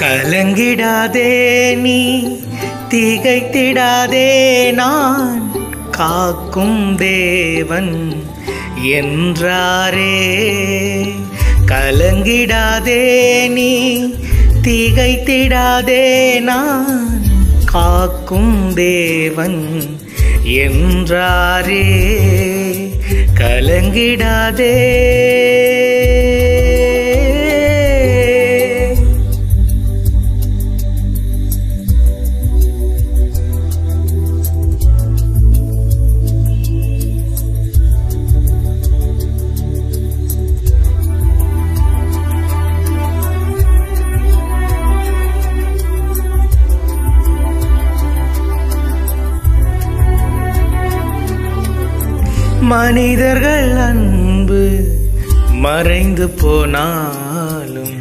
கலங்கிடாதே நீ திகைத்திடாதே நான் காக்கும் தேவன் என்றாரே. கலங்கிடாதே நீ திகைத்திடாதே நான் காக்கும் தேவன் என்றாரே. கலங்கிடாதே. மனிதர்கள் அன்பு மறைந்து போனாலும்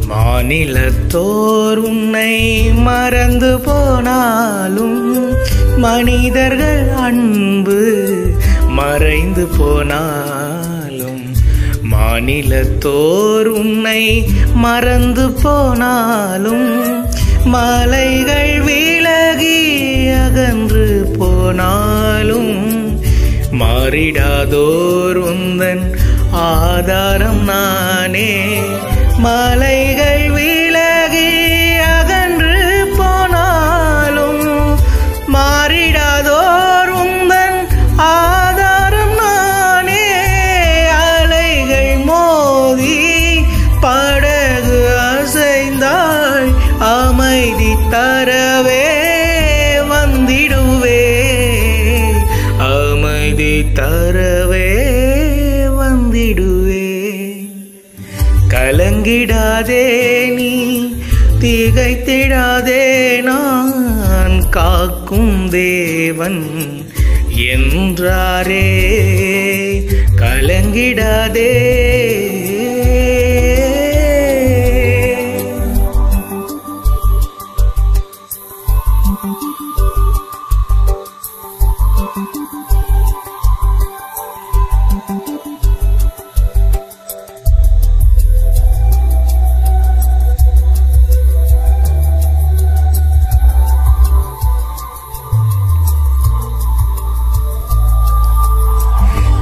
மாநிலத்தோர் உன்னை மறந்து போனாலும், மனிதர்கள் அன்பு மறைந்து போனாலும் மாநிலத்தோர் உன்னை மறந்து போனாலும், மலைகள் விலகி அகன்று போனாலும் மாறிடாதோர் உந்தன் ஆதாரம் நானே. மலைகள் விலகி அகன்று போனாலும் மாறிடாதோர் உந்தன் ஆதாரம் நானே. அலைகள் மோதி படகு அசைந்தாய் அமைதி தரவே வந்திடுவே. அமைதி தரவே வந்திடுவே. கலங்கிடாதே நீ திகைத்திடாதே நான் காக்கும் தேவன் என்றாரே. கலங்கிடாதே.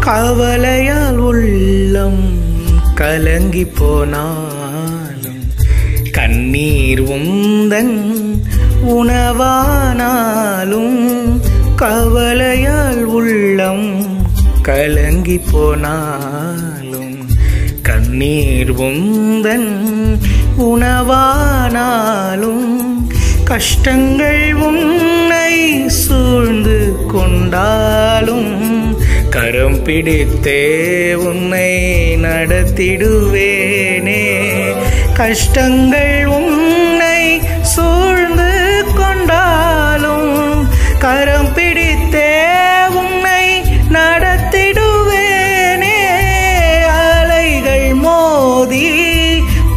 கவலையால் உள்ளம் கலங்கி போனாலும் கண்ணீர் உந்தன் உணவானாலும், கவலையால் உள்ளம் கலங்கி போனாலும் கண்ணீர் உந்தன் உணவானாலும், கஷ்டங்கள் உன்னை சூழ்ந்து கொண்டாலும் கரம் பிடித்தே உன்னை நடத்திடுவேனே. கஷ்டங்கள் உன்னை சூழ்ந்து கொண்டாலும் கரம் பிடித்தே உன்னை நடத்திடுவேனே. அலைகள் மோதி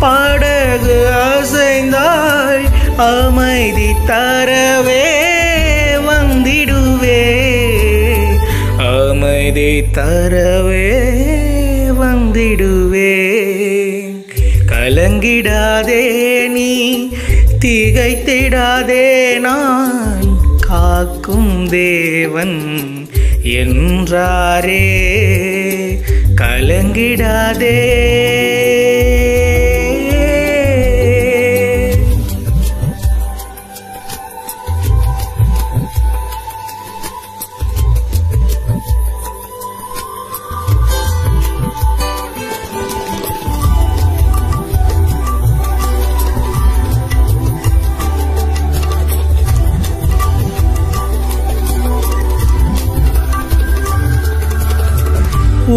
படகு அசைந்தாய் அமைதி தரவே வந்திடுவே. அமைதி தரவே வந்திடுவே. கலங்கிடாதே நீ திகைத்திடாதே நான் காக்கும் தேவன் என்றாரே. கலங்கிடாதே.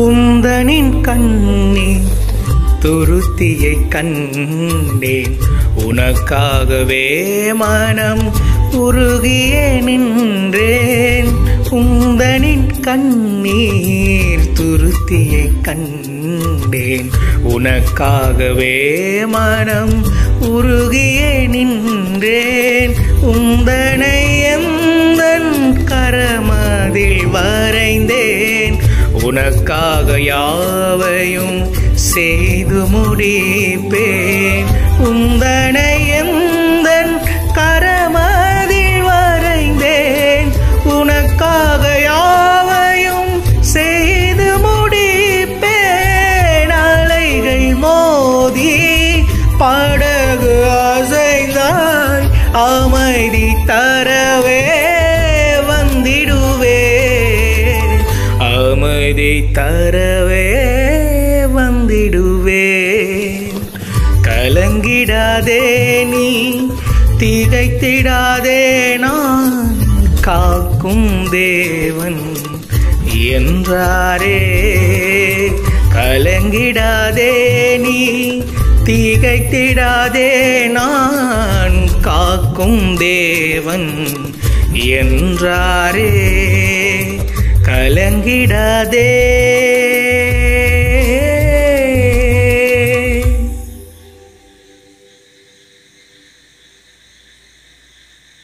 உந்தனின் கண்ணீர் துருத்தியை கண்டேன், உனக்காகவே மனம் உருகியே நின்றேன். உந்தனின் கண்ணீர் துருத்தியை கண்டேன், உனக்காகவே மனம் உருகியே நின்றேன். உந்தனை எந்தன் கரமதில் வரைந்தேன், உனக்காக யாவையும் செய்து முடிப்பேன். உந்தனை தரவே வந்திடுவே அமைதி தரவே வந்திடுவே கலங்கிடாதே நீ திகைத்திடாதே நான் காக்கும் தேவன் என்றாரே கலங்கிடாதே நீ திகைத்திடாதே நான் காக்கும் தேவன் என்றாரே கலங்கிடாதே